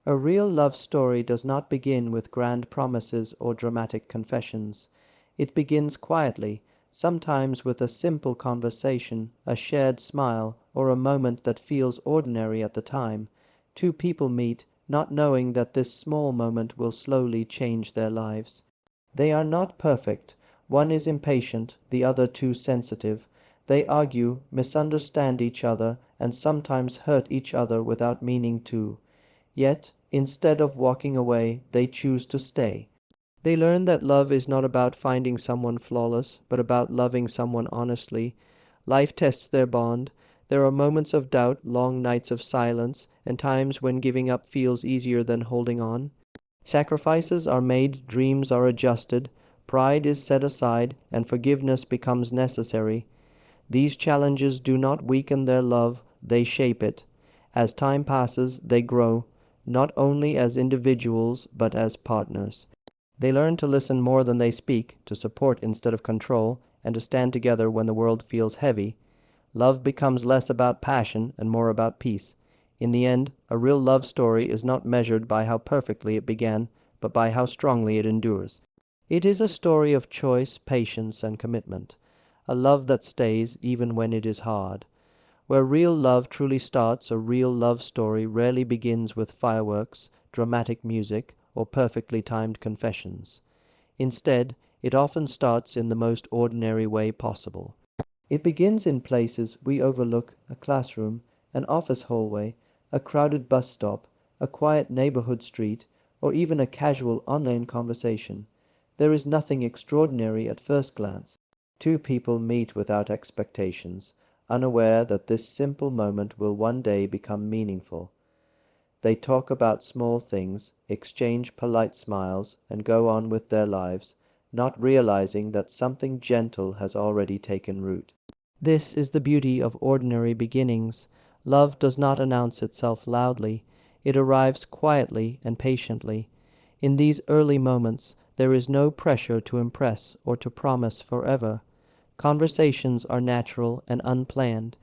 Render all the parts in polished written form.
A real love story does not begin with grand promises or dramatic confessions. It begins quietly, sometimes with a simple conversation, a shared smile, or a moment that feels ordinary at the time. Two people meet, not knowing that this small moment will slowly change their lives. They are not perfect. One is impatient, the other too sensitive. They argue, misunderstand each other, and sometimes hurt each other without meaning to. Yet, instead of walking away, they choose to stay. They learn that love is not about finding someone flawless, but about loving someone honestly. Life tests their bond. There are moments of doubt, long nights of silence, and times when giving up feels easier than holding on. Sacrifices are made, dreams are adjusted, pride is set aside, and forgiveness becomes necessary. These challenges do not weaken their love, they shape it. As time passes, they grow, not only as individuals, but as partners. They learn to listen more than they speak, to support instead of control, and to stand together when the world feels heavy. Love becomes less about passion and more about peace. In the end, a real love story is not measured by how perfectly it began, but by how strongly it endures. It is a story of choice, patience, and commitment. A love that stays even when it is hard. Where real love truly starts, a real love story rarely begins with fireworks, dramatic music, or perfectly timed confessions. Instead, it often starts in the most ordinary way possible. It begins in places we overlook: a classroom, an office hallway, a crowded bus stop, a quiet neighborhood street, or even a casual online conversation. There is nothing extraordinary at first glance. Two people meet without expectations, unaware that this simple moment will one day become meaningful. They talk about small things, exchange polite smiles, and go on with their lives, not realizing that something gentle has already taken root. This is the beauty of ordinary beginnings. Love does not announce itself loudly. It arrives quietly and patiently. In these early moments, there is no pressure to impress or to promise forever. Conversations are natural and unplanned.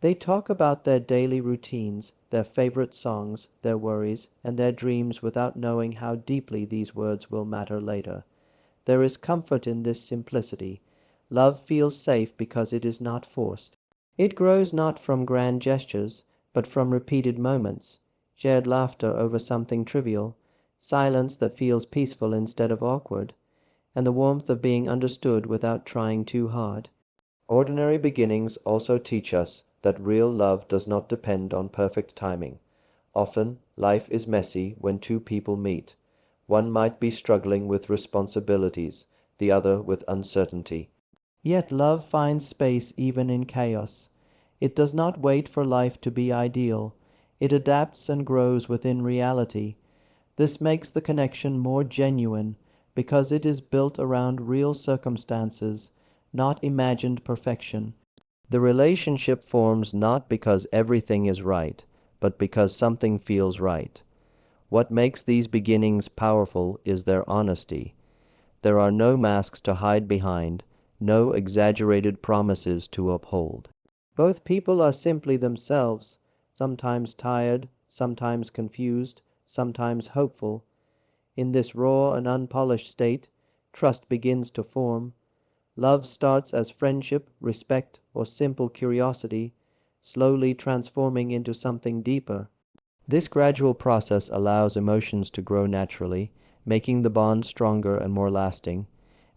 They talk about their daily routines, their favorite songs, their worries, and their dreams without knowing how deeply these words will matter later. There is comfort in this simplicity. Love feels safe because it is not forced. It grows not from grand gestures, but from repeated moments, shared laughter over something trivial, silence that feels peaceful instead of awkward, and the warmth of being understood without trying too hard. Ordinary beginnings also teach us that real love does not depend on perfect timing. Often, life is messy when two people meet. One might be struggling with responsibilities, the other with uncertainty. Yet love finds space even in chaos. It does not wait for life to be ideal. It adapts and grows within reality. This makes the connection more genuine, because it is built around real circumstances, not imagined perfection. The relationship forms not because everything is right, but because something feels right. What makes these beginnings powerful is their honesty. There are no masks to hide behind, no exaggerated promises to uphold. Both people are simply themselves, sometimes tired, sometimes confused, sometimes hopeful. In this raw and unpolished state, trust begins to form. Love starts as friendship, respect, or simple curiosity, slowly transforming into something deeper. This gradual process allows emotions to grow naturally, making the bond stronger and more lasting.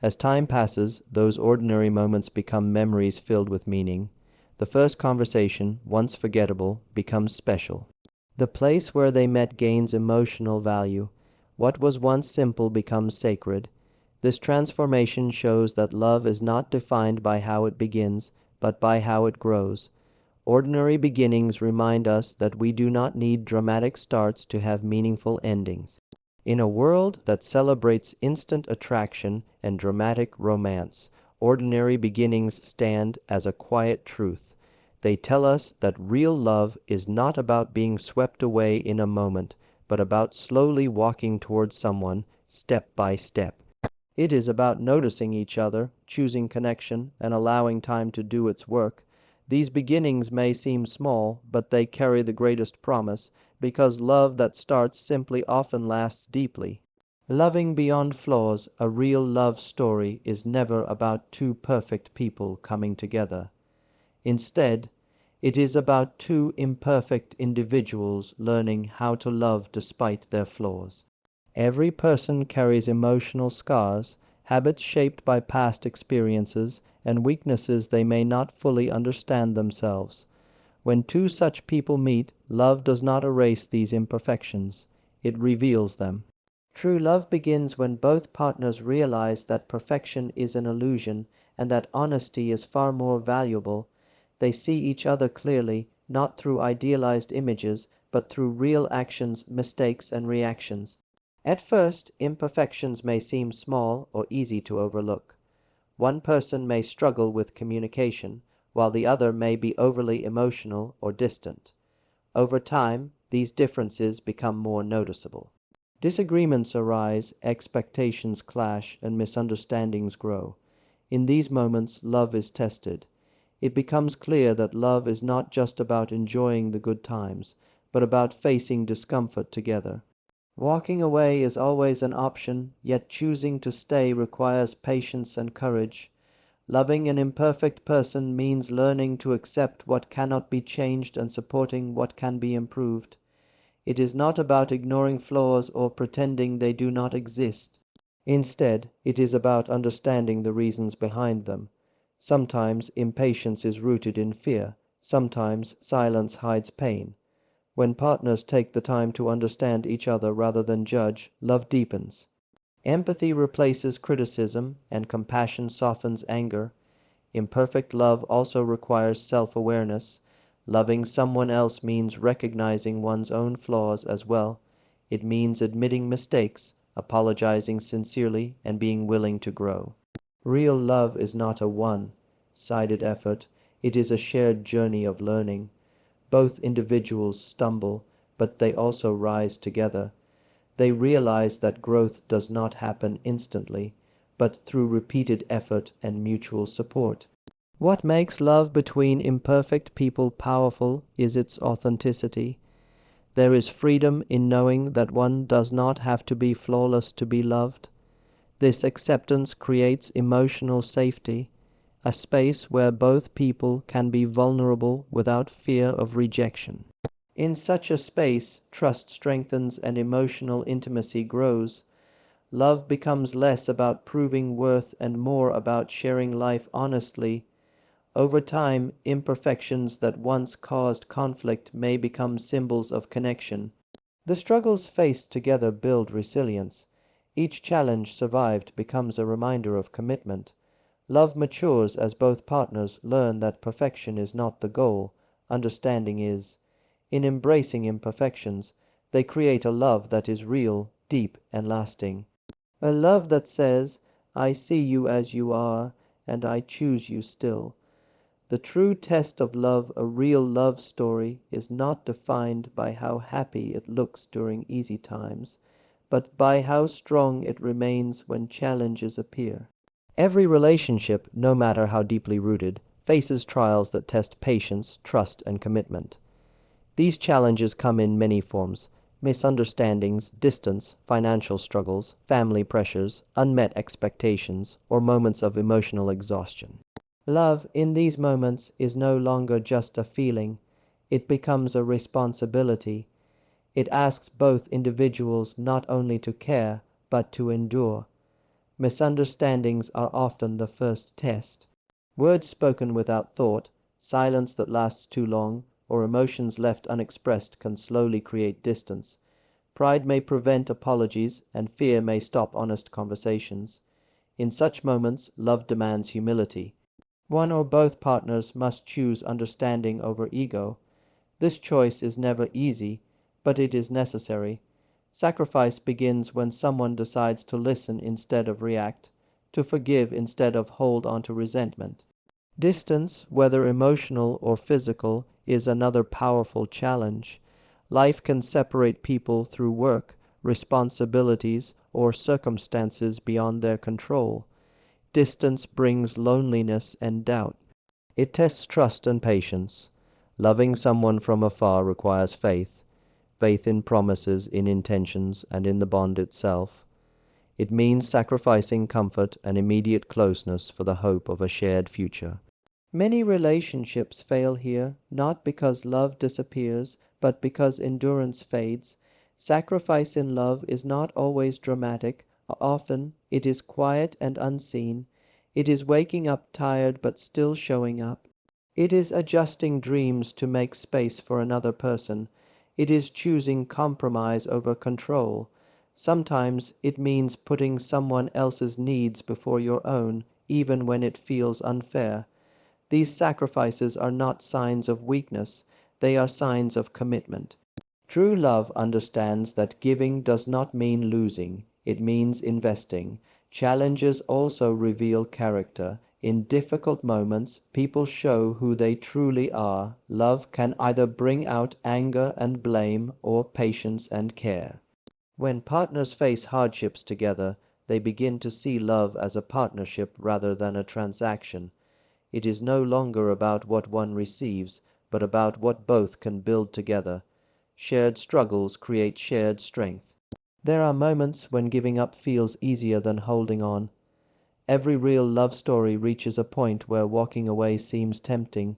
As time passes, those ordinary moments become memories filled with meaning. The first conversation, once forgettable, becomes special. The place where they met gains emotional value. What was once simple becomes sacred. This transformation shows that love is not defined by how it begins, but by how it grows. Ordinary beginnings remind us that we do not need dramatic starts to have meaningful endings. In a world that celebrates instant attraction and dramatic romance, ordinary beginnings stand as a quiet truth. They tell us that real love is not about being swept away in a moment, but about slowly walking towards someone, step by step. It is about noticing each other, choosing connection, and allowing time to do its work. These beginnings may seem small, but they carry the greatest promise, because love that starts simply often lasts deeply. Loving beyond flaws, a real love story, is never about two perfect people coming together. Instead, it is about two imperfect individuals learning how to love despite their flaws. Every person carries emotional scars, habits shaped by past experiences, and weaknesses they may not fully understand themselves. When two such people meet, love does not erase these imperfections, it reveals them. True love begins when both partners realize that perfection is an illusion and that honesty is far more valuable. They see each other clearly, not through idealized images, but through real actions, mistakes, and reactions. At first, imperfections may seem small or easy to overlook. One person may struggle with communication, while the other may be overly emotional or distant. Over time, these differences become more noticeable. Disagreements arise, expectations clash, and misunderstandings grow. In these moments, love is tested. It becomes clear that love is not just about enjoying the good times, but about facing discomfort together. Walking away is always an option, yet choosing to stay requires patience and courage. Loving an imperfect person means learning to accept what cannot be changed and supporting what can be improved. It is not about ignoring flaws or pretending they do not exist. Instead, it is about understanding the reasons behind them. Sometimes impatience is rooted in fear, sometimes silence hides pain. When partners take the time to understand each other rather than judge, love deepens. Empathy replaces criticism, and compassion softens anger. Imperfect love also requires self-awareness. Loving someone else means recognizing one's own flaws as well. It means admitting mistakes, apologizing sincerely, and being willing to grow. Real love is not a one-sided effort. It is a shared journey of learning. Both individuals stumble, but they also rise together. They realize that growth does not happen instantly, but through repeated effort and mutual support. What makes love between imperfect people powerful is its authenticity. There is freedom in knowing that one does not have to be flawless to be loved. This acceptance creates emotional safety, a space where both people can be vulnerable without fear of rejection. In such a space, trust strengthens and emotional intimacy grows. Love becomes less about proving worth and more about sharing life honestly. Over time, imperfections that once caused conflict may become symbols of connection. The struggles faced together build resilience. Each challenge survived becomes a reminder of commitment. Love matures as both partners learn that perfection is not the goal, understanding is. In embracing imperfections, they create a love that is real, deep, and lasting. A love that says, I see you as you are, and I choose you still. The true test of love, a real love story, is not defined by how happy it looks during easy times, but by how strong it remains when challenges appear. Every relationship, no matter how deeply rooted, faces trials that test patience, trust, and commitment. These challenges come in many forms: misunderstandings, distance, financial struggles, family pressures, unmet expectations, or moments of emotional exhaustion. Love, in these moments, is no longer just a feeling. It becomes a responsibility. It asks both individuals not only to care, but to endure. Misunderstandings are often the first test. Words spoken without thought, silence that lasts too long, or emotions left unexpressed can slowly create distance. Pride may prevent apologies, and fear may stop honest conversations. In such moments, love demands humility. One or both partners must choose understanding over ego. This choice is never easy, but it is necessary. Sacrifice begins when someone decides to listen instead of react, to forgive instead of hold on to resentment. Distance, whether emotional or physical, is another powerful challenge. Life can separate people through work, responsibilities, or circumstances beyond their control. Distance brings loneliness and doubt. It tests trust and patience. Loving someone from afar requires faith, faith in promises, in intentions, and in the bond itself. It means sacrificing comfort and immediate closeness for the hope of a shared future. Many relationships fail here, not because love disappears, but because endurance fades. Sacrifice in love is not always dramatic. Often it is quiet and unseen. It is waking up tired but still showing up. It is adjusting dreams to make space for another person. It is choosing compromise over control. Sometimes it means putting someone else's needs before your own, even when it feels unfair. These sacrifices are not signs of weakness, they are signs of commitment. True love understands that giving does not mean losing, it means investing. Challenges also reveal character. In difficult moments, people show who they truly are. Love can either bring out anger and blame or patience and care. When partners face hardships together, they begin to see love as a partnership rather than a transaction. It is no longer about what one receives, but about what both can build together. Shared struggles create shared strength. There are moments when giving up feels easier than holding on. Every real love story reaches a point where walking away seems tempting.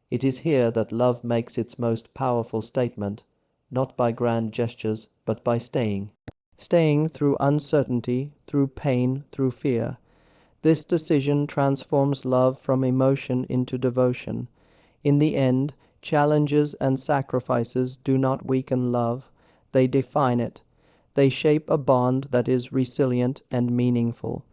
It is here that love makes its most powerful statement, not by grand gestures, but by staying. Staying through uncertainty, through pain, through fear. This decision transforms love from emotion into devotion. In the end, challenges and sacrifices do not weaken love, they define it. They shape a bond that is resilient and meaningful.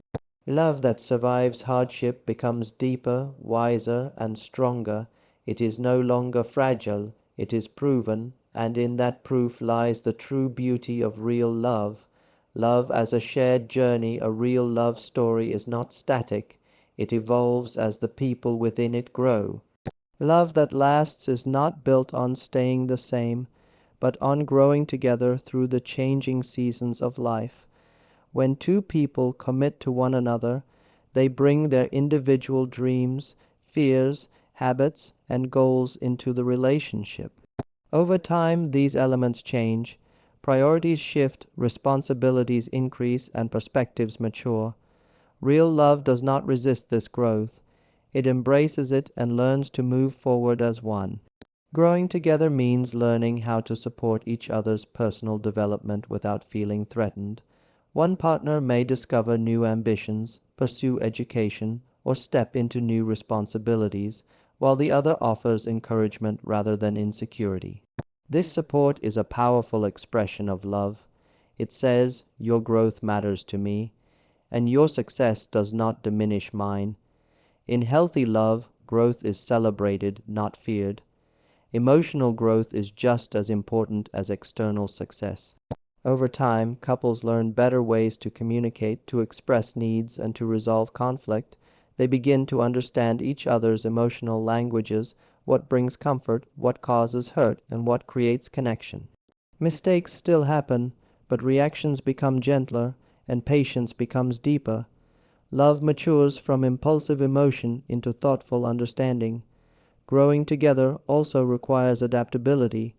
Love that survives hardship becomes deeper, wiser, and stronger. It is no longer fragile, it is proven, and in that proof lies the true beauty of real love. Love as a shared journey, a real love story is not static, it evolves as the people within it grow. Love that lasts is not built on staying the same, but on growing together through the changing seasons of life. When two people commit to one another, they bring their individual dreams, fears, habits, and goals into the relationship. Over time, these elements change. Priorities shift, responsibilities increase, and perspectives mature. Real love does not resist this growth. It embraces it and learns to move forward as one. Growing together means learning how to support each other's personal development without feeling threatened. One partner may discover new ambitions, pursue education, or step into new responsibilities, while the other offers encouragement rather than insecurity. This support is a powerful expression of love. It says, "Your growth matters to me, and your success does not diminish mine." In healthy love, growth is celebrated, not feared. Emotional growth is just as important as external success. Over time, couples learn better ways to communicate, to express needs, and to resolve conflict. They begin to understand each other's emotional languages, what brings comfort, what causes hurt, and what creates connection. Mistakes still happen, but reactions become gentler, and patience becomes deeper. Love matures from impulsive emotion into thoughtful understanding. Growing together also requires adaptability.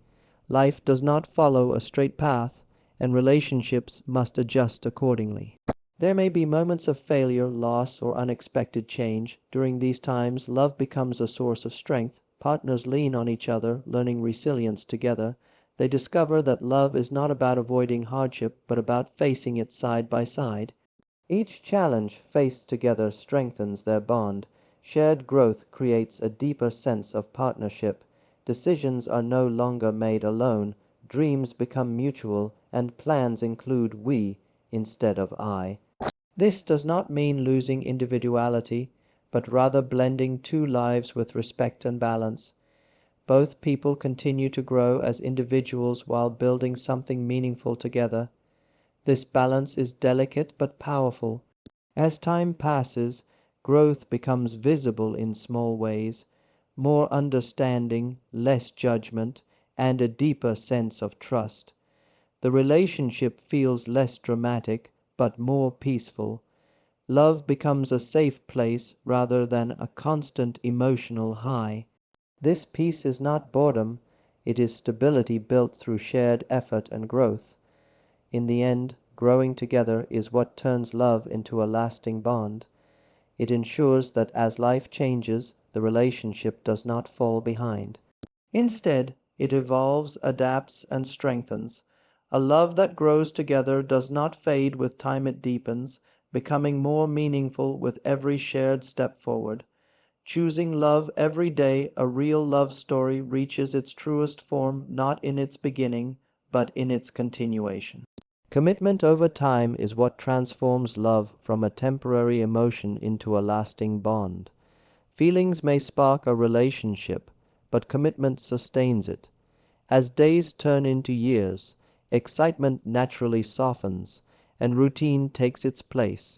Life does not follow a straight path, and relationships must adjust accordingly. There may be moments of failure, loss, or unexpected change. During these times, love becomes a source of strength. Partners lean on each other, learning resilience together. They discover that love is not about avoiding hardship, but about facing it side by side. Each challenge faced together strengthens their bond. Shared growth creates a deeper sense of partnership. Decisions are no longer made alone. Dreams become mutual, and plans include we instead of I. This does not mean losing individuality, but rather blending two lives with respect and balance. Both people continue to grow as individuals while building something meaningful together. This balance is delicate but powerful. As time passes, growth becomes visible in small ways, more understanding, less judgment, and a deeper sense of trust. The relationship feels less dramatic, but more peaceful. Love becomes a safe place rather than a constant emotional high. This peace is not boredom, It is stability built through shared effort and growth. In the end, growing together is what turns love into a lasting bond. It ensures that as life changes, the relationship does not fall behind. Instead, it evolves, adapts, and strengthens. A love that grows together does not fade with time, it deepens, becoming more meaningful with every shared step forward. Choosing love every day, a real love story reaches its truest form not in its beginning, but in its continuation. Commitment over time is what transforms love from a temporary emotion into a lasting bond. Feelings may spark a relationship, but commitment sustains it. As days turn into years, excitement naturally softens, and routine takes its place.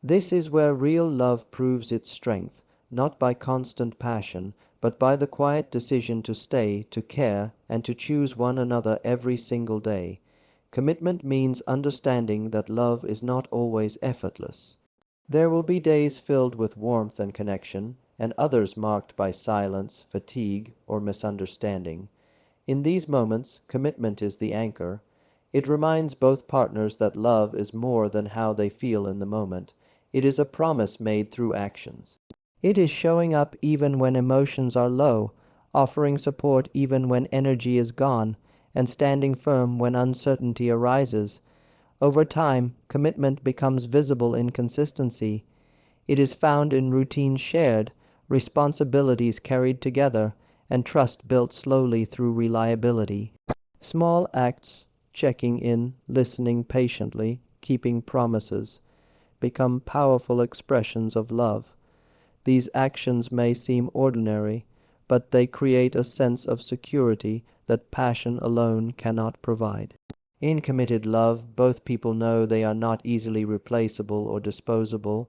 This is where real love proves its strength, not by constant passion, but by the quiet decision to stay, to care, and to choose one another every single day. Commitment means understanding that love is not always effortless. There will be days filled with warmth and connection, and others marked by silence, fatigue, or misunderstanding. In these moments, commitment is the anchor. It reminds both partners that love is more than how they feel in the moment. It is a promise made through actions. It is showing up even when emotions are low, offering support even when energy is gone, and standing firm when uncertainty arises. Over time, commitment becomes visible in consistency. It is found in routines shared, responsibilities carried together, and trust built slowly through reliability. Small acts, checking in, listening patiently, keeping promises, become powerful expressions of love. These actions may seem ordinary, but they create a sense of security that passion alone cannot provide. In committed love, both people know they are not easily replaceable or disposable.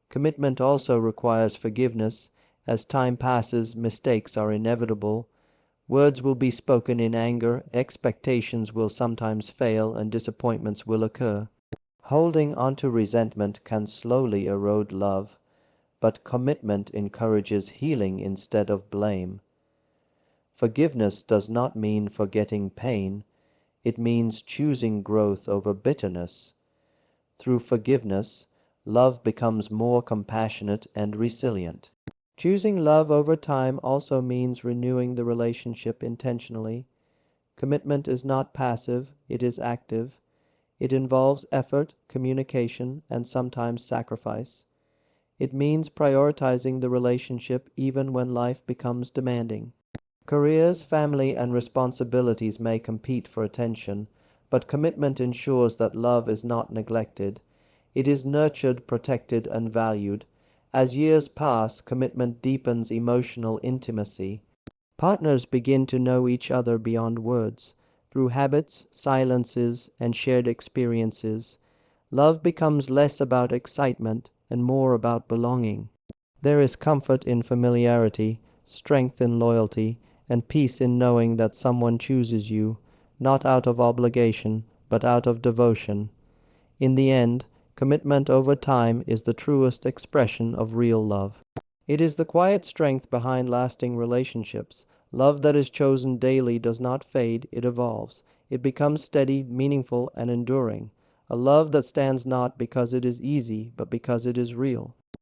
Commitment also requires forgiveness. As time passes, mistakes are inevitable. Words will be spoken in anger, expectations will sometimes fail, and disappointments will occur. Holding onto resentment can slowly erode love, but commitment encourages healing instead of blame. Forgiveness does not mean forgetting pain, it means choosing growth over bitterness. Through forgiveness, love becomes more compassionate and resilient. Choosing love over time also means renewing the relationship intentionally. Commitment is not passive, it is active. It involves effort, communication, and sometimes sacrifice. It means prioritizing the relationship even when life becomes demanding. Careers, family, and responsibilities may compete for attention, but commitment ensures that love is not neglected. It is nurtured, protected, and valued. As years pass, commitment deepens emotional intimacy. Partners begin to know each other beyond words. Through habits, silences, and shared experiences, love becomes less about excitement and more about belonging. There is comfort in familiarity, strength in loyalty, and peace in knowing that someone chooses you, not out of obligation, but out of devotion. In the end, commitment over time is the truest expression of real love. It is the quiet strength behind lasting relationships. Love that is chosen daily does not fade, it evolves. It becomes steady, meaningful, and enduring. A love that stands not because it is easy, but because it is real.